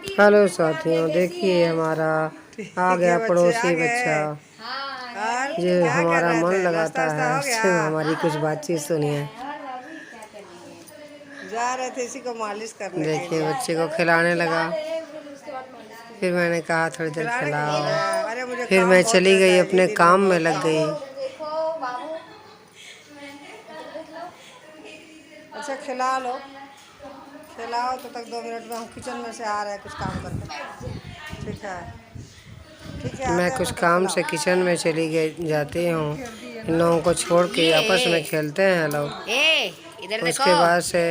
Hello साथियों, देखिए हमारा आ गया पड़ोसी बच्चा और जो क्या कर हमारा रहे मन थे? नाश्ता लगाता वास्ता है। हो गया? उससे हमारी कुछ बातचीत सुनिए। जा रहे थे इसी को मालिश करने के देखिए लिए। बच्चे को खिलाने लगा, फिर मैंने कहा थोड़ी देर खिलाने को बोल खिलाओ। रहे हैं। अरे मुझे फिर काम मैं बहुत चली रहता गई, है जी, अपने दिन में काम में बहुत लग काम। गई। अच्छा खिला लो, खिलाओ तो तक 2 मिनट में हम किचन में से आ रहे हैं कुछ काम करके। ठीक है, ठीक है, मैं आते हैं कुछ ना तो काम से खिलाओ। किचन में चली गई जाती हूँ। इन लोगों को छोड़ के आपस में खेलते हैं लोग। इधर उसके देखो। बाद से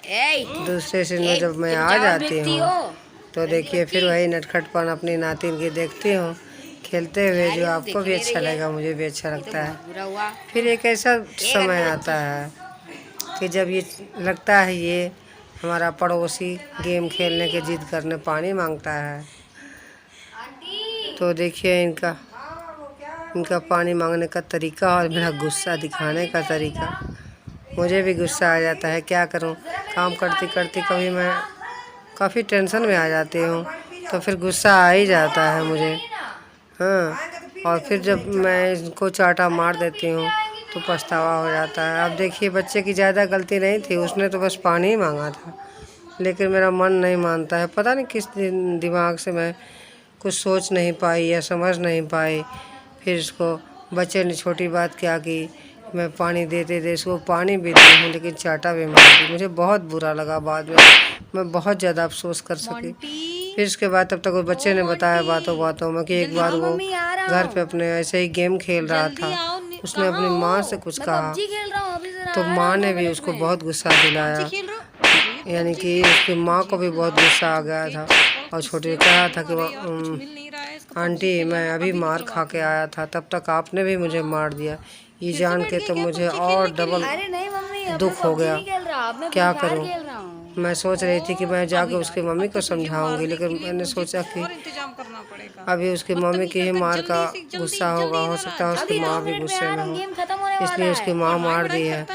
ए, दूसरे दिन में ए, जब मैं तुम आ चावल जाती फेंकती हूँ हो। तो गंदी देखिए फिर बच्ची। वही नटखटपन अपनी नातिन की देखती हूँ खेलते हुए, जो अरे तू आपको देख भी नहीं अच्छा रही है। लगेगा, मुझे भी अच्छा ये तो लगता है। बहुत बुरा हुआ। फिर एक ऐसा ए समय गंदी आता बच्ची। है कि जब ये लगता है ये हमारा पड़ोसी गेम खेलने के जिद करने पानी मांगता है, तो देखिए इनका इनका पानी मांगने का तरीका और मेरा गुस्सा दिखाने का तरीका। मुझे भी गुस्सा आ जाता है, क्या करूं। काम करती करती कभी मैं काफ़ी टेंशन में आ जाती हूँ, तो फिर गुस्सा आ ही जाता है मुझे। हाँ, और फिर जब मैं इनको चाटा मार देती हूँ तो पछतावा हो जाता है। अब देखिए बच्चे की ज़्यादा गलती नहीं थी, उसने तो बस पानी ही मांगा था, लेकिन मेरा मन नहीं मानता है। पता नहीं किस दिमाग से मैं कुछ सोच नहीं पाई या समझ नहीं पाई। फिर इसको बच्चे ने छोटी बात क्या की, मैं पानी देते दे इसको पानी भी दी हूँ, लेकिन चाटा भी मार दी। मुझे बहुत बुरा लगा, बाद में मैं बहुत ज़्यादा अफसोस कर सकी। फिर इसके बाद तब तक वो बच्चे ने बताया बातों बातों में कि एक बार वो घर पे अपने ऐसे ही गेम खेल रहा था, उसने अपनी माँ से कुछ कहा, खेल रहा हूँ अभी से तो आ रहा माँ हूँ ने 2 भी मिनट उसको में। बहुत गुस्सा दिलाया। यानी कि उसकी माँ को भी बहुत गुस्सा आ गया था, और छोटी कहा था कि आंटी मैं अभी मार खा के आया था, तब तक आपने भी मुझे मार दिया। ये जान के तो मुझे और डबल अरे नहीं मम्मी, अब मैं दुख हो पबजी गया। नहीं खेल रहा, अब मैं फ्री क्या फायर करूं। खेल रहा हूँ। मैं सोच रही थी कि मैं जाके उसकी मम्मी को समझाऊंगी, लेकिन मैंने सोचा कि अभी उसकी मम्मी की ही मार का गुस्सा होगा, हो सकता है उसकी अभी माँ 2 भी मिनट में गुस्से आ में रहा हूँ, हो, गेम खत्म होने वाला इसलिए उसकी है। माँ मार दी है।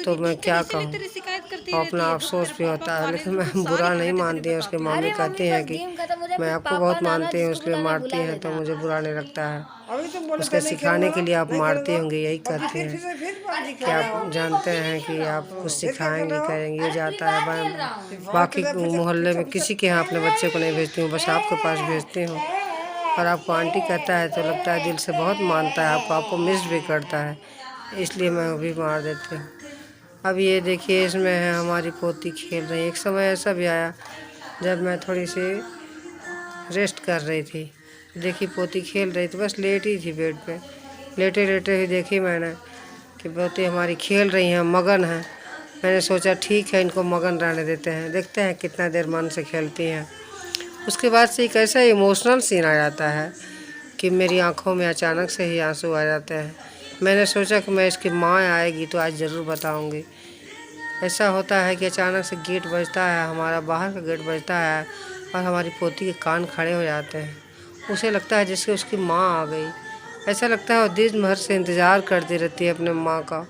तो मैं क्या कहूँ, और अपना अफसोस भी होता है, लेकिन मैं बुरा नहीं मानती हूँ। उसकी मम्मी अरे कहती मम्मी हैं बस कि गेम खत्म हो जाए, मैं फिर आपको पापा बहुत दादा मानती हूँ, जिसको इसलिए बुलाना है मारती बुला हैं, तो लेना। मुझे बुरा नहीं लगता है। अभी तुम बोले उसके थे नहीं सिखाने खेलूंगा के ना, लिए आप नहीं मारती खेलूंगा। होंगी, यही पबजी करती हैं फिर पबजी कि खेल रहे आप हो। जानते हैं कि आप कुछ फिर क्या कर रहे सिखाएंगी, हो? करेंगी। ये अरे फ्री जाता है फायर खेल रहा हूँ। बाकी मोहल्ले में किसी के यहाँ अपने बच्चे को नहीं भेजती हूँ, बस आपके पास भेजती हूँ। और आपको आंटी कहता है तो लगता है दिल से बहुत मानता है, आपको मिस भी करता है, इसलिए मैं वो भी मार देती हूँ। अब ये देखिए इसमें है हमारी पोती खेल रही है। एक समय ऐसा भी आया जब मैं थोड़ी सी रेस्ट कर रही थी, देखी पोती खेल रही थी, बस लेटी थी बेड पे। लेटे लेटे ही देखी मैंने कि पोती हमारी खेल रही हैं, मगन हैं। मैंने सोचा ठीक है, इनको मगन रहने देते हैं, देखते हैं कितना देर मन से खेलती हैं। उसके बाद से एक ऐसा इमोशनल सीन आ जाता है कि मेरी आंखों में अचानक से ही आंसू आ जाते हैं। मैंने सोचा कि मैं इसकी माँ आएगी तो आज ज़रूर बताऊंगी। ऐसा होता है कि अचानक से गेट बजता है, हमारा बाहर का गेट बजता है, और हमारी पोती के कान खड़े हो जाते हैं। उसे लगता है जैसे उसकी माँ आ गई। ऐसा लगता है वो दिन भर से इंतज़ार करती रहती है अपने माँ का।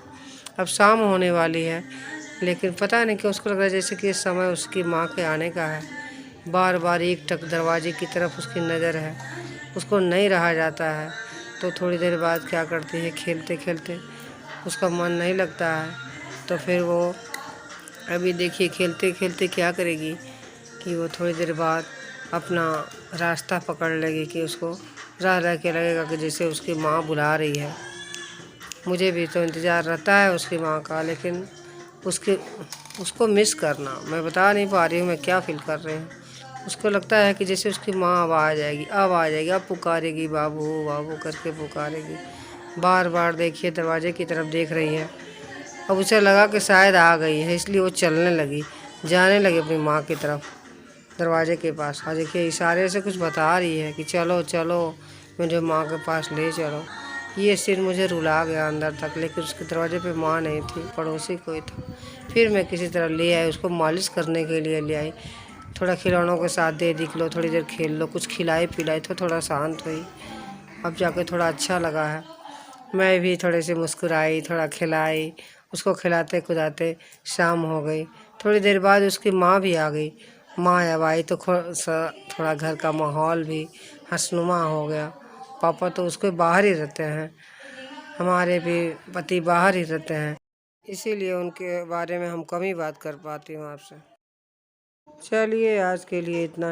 अब शाम होने वाली है, लेकिन पता नहीं क्यों उसको लग रहा है जैसे कि इस समय उसकी माँ के आने का है। बार बार एक टक दरवाजे की तरफ उसकी नज़र है, उसको नहीं रहा जाता है। तो थोड़ी देर बाद क्या करती है, खेलते खेलते उसका मन नहीं लगता है, तो फिर वो अभी देखिए खेलते खेलते क्या करेगी कि वो थोड़ी देर बाद अपना रास्ता पकड़ लेगी, कि उसको रह रह के लगेगा कि जैसे उसकी माँ बुला रही है। मुझे भी तो इंतज़ार रहता है उसकी माँ का, लेकिन उसके उसको मिस करना मैं बता नहीं पा रही हूँ मैं क्या फील कर रही हूँ। उसको लगता है कि जैसे उसकी माँ अब आ जाएगी, अब आ जाएगी, अब पुकारेगी, बाबू बाबू करके पुकारेगी। बार बार देखिए दरवाजे की तरफ देख रही है। अब उसे लगा कि शायद आ गई है, इसलिए वो चलने लगी, जाने लगी अपनी माँ की तरफ दरवाजे के पास। और देखिए इशारे से कुछ बता रही है कि चलो चलो मुझे माँ के पास ले चलो। ये सीन मुझे रुला गया अंदर तक, लेकिन उसके दरवाजे पे माँ नहीं थी, पड़ोसी कोई था। फिर मैं किसी तरह ले आई, उसको मालिश करने के लिए ले आई। थोड़ा खिलौनों के साथ दे दी, लो थोड़ी देर खेल लो, कुछ खिलाई पिलाई तो थोड़ा शांत हुई। अब जाके थोड़ा अच्छा लगा है। मैं भी थोड़ी सी मुस्कुराई, थोड़ा खिलाई, उसको खिलाते खुलाते शाम हो गई। थोड़ी देर बाद उसकी माँ भी आ गई। माँ अब आई तो थोड़ा घर का माहौल भी हंसनुमा हो गया। पापा तो उसके बाहर ही रहते हैं, हमारे भी पति बाहर ही रहते हैं, इसीलिए उनके बारे में हम कम ही बात कर पाती हूँ आपसे। चलिए आज के लिए इतना ही।